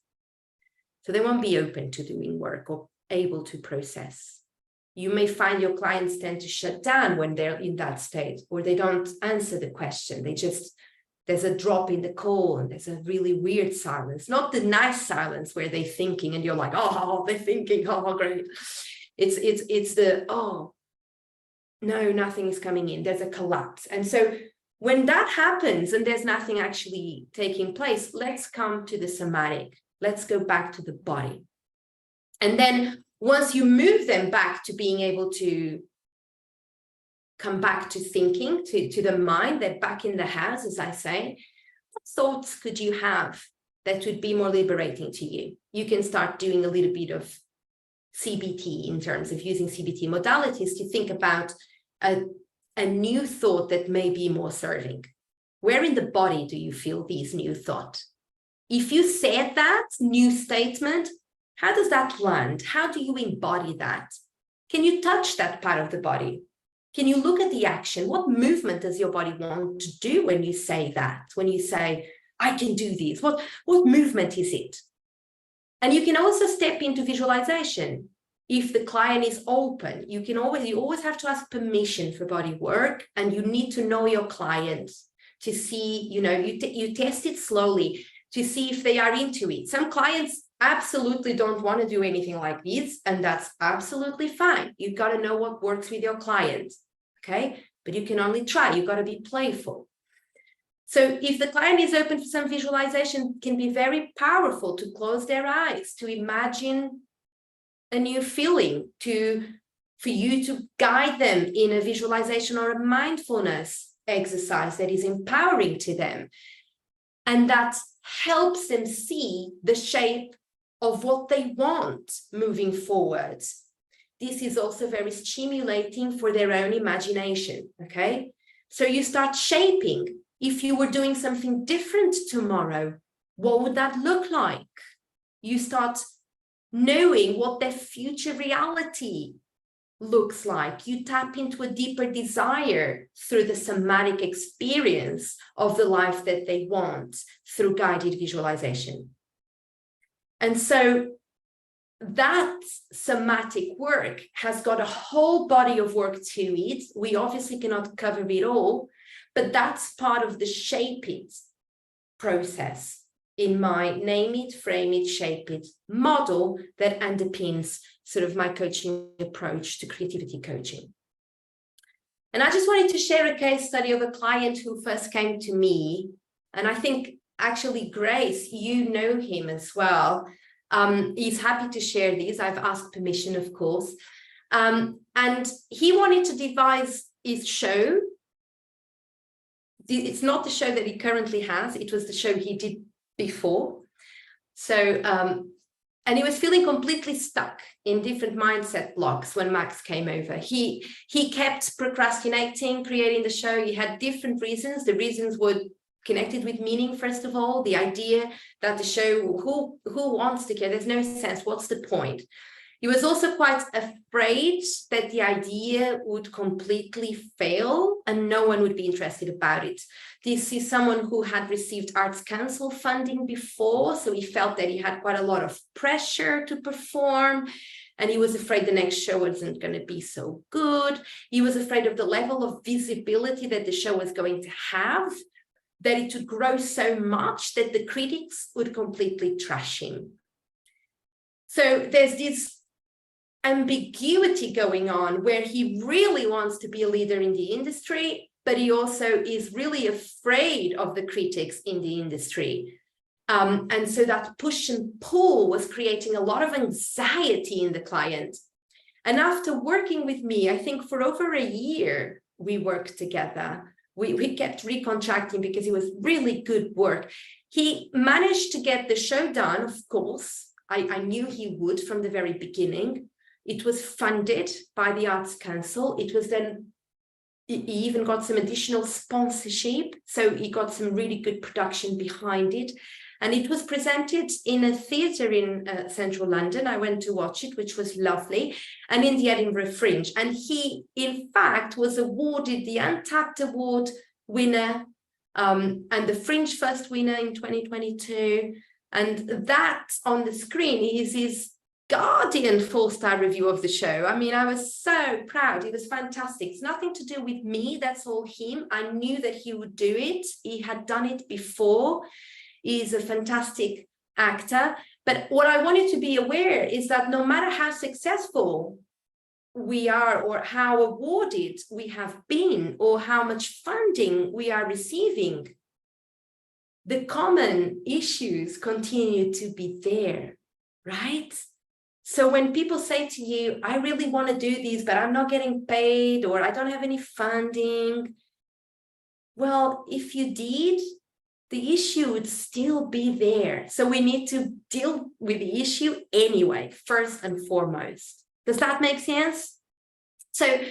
So they won't be open to doing work or able to process. You may find your clients tend to shut down when they're in that state, or they don't answer the question. There's a drop in the call and there's a really weird silence, not the nice silence where they're thinking and you're like, oh, they're thinking, oh, great. It's the, oh, no, nothing is coming in. There's a collapse. And so when that happens and there's nothing actually taking place, let's come to the somatic. Let's go back to the body. And then once you move them back to being able to come back to thinking, to the mind, they're back in the house, as I say, what thoughts could you have that would be more liberating to you? You can start doing a little bit of CBT in terms of using CBT modalities to think about a new thought that may be more serving. Where in the body do you feel these new thoughts? If you said that new statement, how does that land? How do you embody that? Can you touch that part of the body? Can you look at the action? What movement does your body want to do when you say that? When you say, I can do this, what movement is it? And you can also step into visualization. If the client is open, you always have to ask permission for body work, and you need to know your client to see, you test it slowly to see if they are into it. Some clients absolutely don't want to do anything like this, and that's absolutely fine. You've got to know what works with your client, okay? But you can only try. You've got to be playful. So if the client is open for some visualization, it can be very powerful to close their eyes, to imagine a new feeling, for you to guide them in a visualization or a mindfulness exercise that is empowering to them. And that helps them see the shape of what they want moving forward. This is also very stimulating for their own imagination, okay? So you start shaping. If you were doing something different tomorrow, what would that look like? You start knowing what their future reality looks like. You tap into a deeper desire through the somatic experience of the life that they want through guided visualization. And so that somatic work has got a whole body of work to it. We obviously cannot cover it all, but that's part of the shape it process in my name it, frame it, shape it model that underpins sort of my coaching approach to creativity coaching. And I just wanted to share a case study of a client who first came to me. And I think actually, Grace, you know him as well. He's happy to share these. I've asked permission, of course. And he wanted to devise his show. It's not the show that he currently has. It was the show he did before. So, and he was feeling completely stuck in different mindset blocks when Max came over. He kept procrastinating, creating the show. He had different reasons. The reasons were connected with meaning, first of all, the idea that the show, who wants to care? There's no sense. What's the point? He was also quite afraid that the idea would completely fail and no one would be interested about it. This is someone who had received Arts Council funding before, so he felt that he had quite a lot of pressure to perform, and he was afraid the next show wasn't going to be so good. He was afraid of the level of visibility that the show was going to have, that it would grow so much that the critics would completely trash him. So there's this ambiguity going on where he really wants to be a leader in the industry, but he also is really afraid of the critics in the industry. And so that push and pull was creating a lot of anxiety in the client. And after working with me, I think for over a year, we worked together. We kept recontracting because it was really good work. He managed to get the show done, of course. I knew he would from the very beginning. It was funded by the Arts Council. It was then, he even got some additional sponsorship. So he got some really good production behind it. And it was presented in a theatre in central London. I went to watch it, which was lovely, and in the Edinburgh Fringe. And he, in fact, was awarded the Untapped Award winner and the Fringe first winner in 2022. And that on the screen is his Guardian 4-star review of the show. I mean, I was so proud. It was fantastic. It's nothing to do with me. That's all him. I knew that he would do it. He had done it before. He's a fantastic actor. But what I wanted to be aware is that no matter how successful we are or how awarded we have been or how much funding we are receiving, the common issues continue to be there, right? So when people say to you, I really want to do this, but I'm not getting paid, or I don't have any funding. Well, if you did, the issue would still be there. So we need to deal with the issue anyway, first and foremost. Does that make sense? So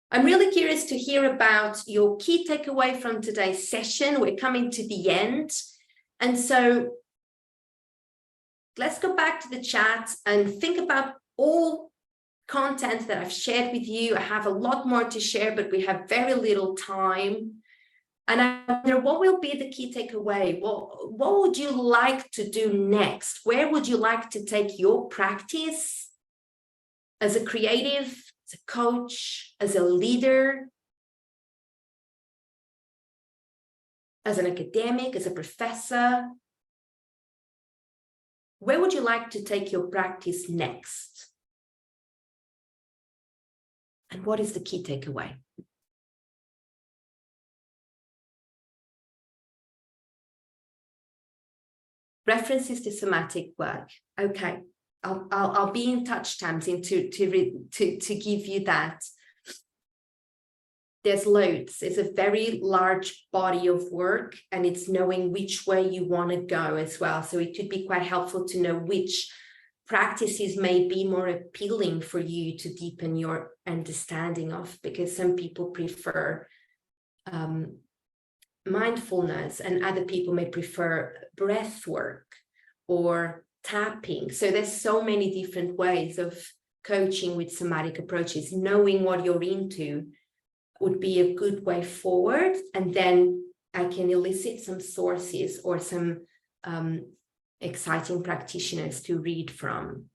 I'm really curious to hear about your key takeaway from today's session. We're coming to the end. And so let's go back to the chat and think about all content that I've shared with you. I have a lot more to share, but we have very little time. And I wonder, what will be the key takeaway? What would you like to do next? Where would you like to take your practice as a creative, as a coach, as a leader, as an academic, as a professor? Where would you like to take your practice next? And what is the key takeaway? References to somatic work. Okay, I'll be in touch, Tamsin, to give you that. There's loads. There's a very large body of work, and it's knowing which way you want to go as well. So it could be quite helpful to know which practices may be more appealing for you to deepen your understanding of, because some people prefer mindfulness and other people may prefer breath work or tapping. So there's so many different ways of coaching with somatic approaches. Knowing what you're into would be a good way forward, and then I can elicit some sources or some exciting practitioners to read from.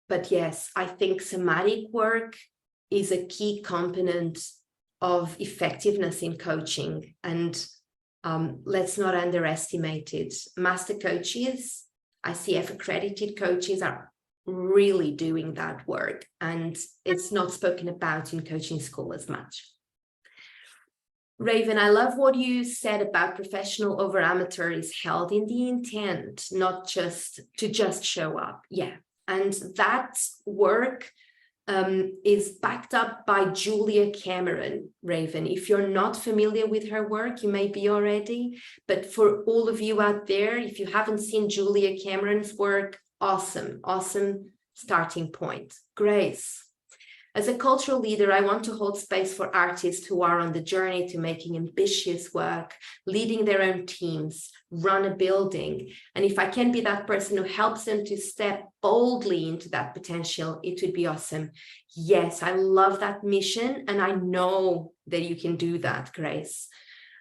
But yes, I think somatic work is a key component of effectiveness in coaching, and let's not underestimate it. Master coaches, ICF accredited coaches, are really doing that work, and it's not spoken about in coaching school as much. Raven, I love what you said about professional over amateur is held in the intent, not just to show up. Yeah, and that work is backed up by Julia Cameron, Raven. If you're not familiar with her work, you may be already, but for all of you out there, if you haven't seen Julia Cameron's work, awesome starting point. Grace. As a cultural leader, I want to hold space for artists who are on the journey to making ambitious work, leading their own teams, run a building. And if I can be that person who helps them to step boldly into that potential, it would be awesome. Yes, I love that mission, and I know that you can do that, Grace.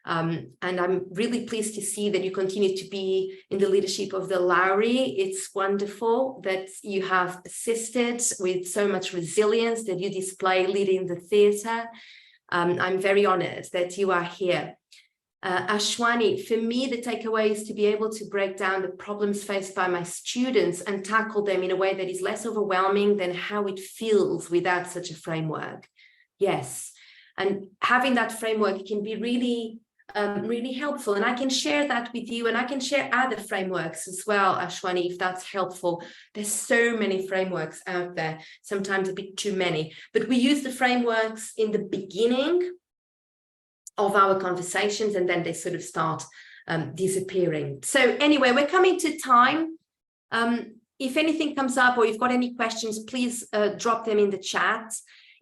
And I'm really pleased to see that you continue to be in the leadership of the Lowry. It's wonderful that you have persisted with so much resilience that you display leading the theatre. I'm very honored that you are here. Ashwani, for me, the takeaway is to be able to break down the problems faced by my students and tackle them in a way that is less overwhelming than how it feels without such a framework. Yes, and having that framework can be really helpful, and I can share that with you, and I can share other frameworks as well, Ashwani, if that's helpful. There's so many frameworks out there, sometimes a bit too many, but we use the frameworks in the beginning of our conversations, and then they sort of start disappearing. So anyway, we're coming to time. If anything comes up or you've got any questions, please drop them in the chat.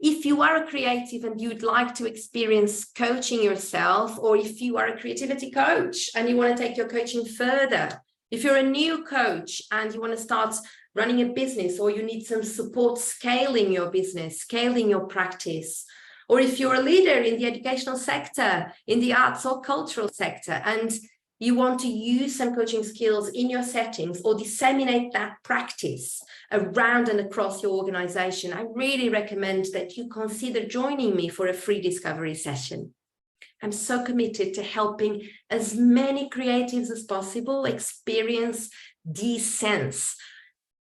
If you are a creative and you'd like to experience coaching yourself, or if you are a creativity coach and you want to take your coaching further, if you're a new coach and you want to start running a business, or you need some support scaling your business, scaling your practice, or if you're a leader in the educational sector, in the arts or cultural sector, and you want to use some coaching skills in your settings or disseminate that practice around and across your organization, I really recommend that you consider joining me for a free discovery session. I'm so committed to helping as many creatives as possible experience these sense,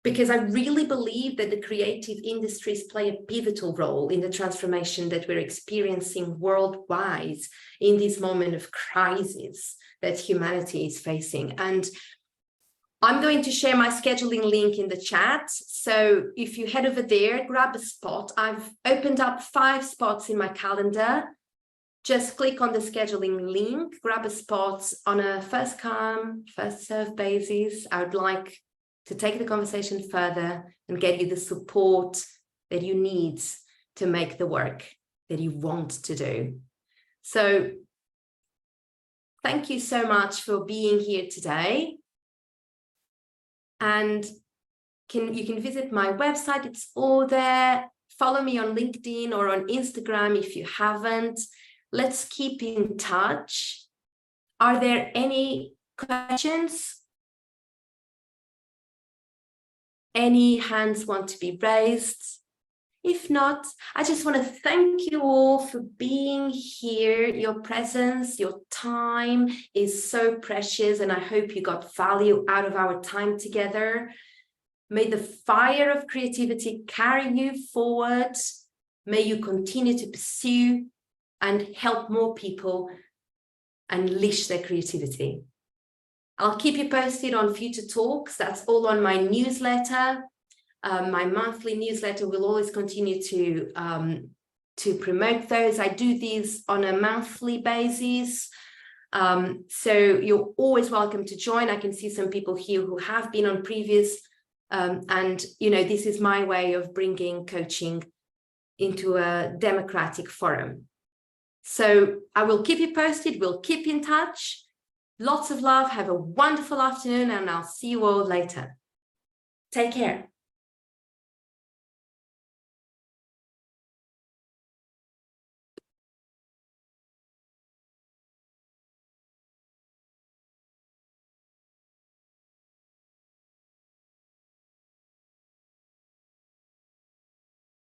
because I really believe that the creative industries play a pivotal role in the transformation that we're experiencing worldwide in this moment of crisis that humanity is facing. And I'm going to share my scheduling link in the chat. So if you head over there, grab a spot. I've opened up 5 spots in my calendar. Just click on the scheduling link, grab a spot on a first come, first serve basis. I would like to take the conversation further and get you the support that you need to make the work that you want to do. So thank you so much for being here today. And you can visit my website, it's all there. Follow me on LinkedIn or on Instagram if you haven't. Let's keep in touch. Are there any questions? Any hands want to be raised? If not, I just want to thank you all for being here. Your presence, your time is so precious, and I hope you got value out of our time together. May the fire of creativity carry you forward. May you continue to pursue and help more people unleash their creativity. I'll keep you posted on future talks. That's all on my newsletter. My monthly newsletter will always continue to promote those. I do these on a monthly basis. So you're always welcome to join. I can see some people here who have been on previous, and this is my way of bringing coaching into a democratic forum. So I will keep you posted. We'll keep in touch. Lots of love. Have a wonderful afternoon, and I'll see you all later. Take care.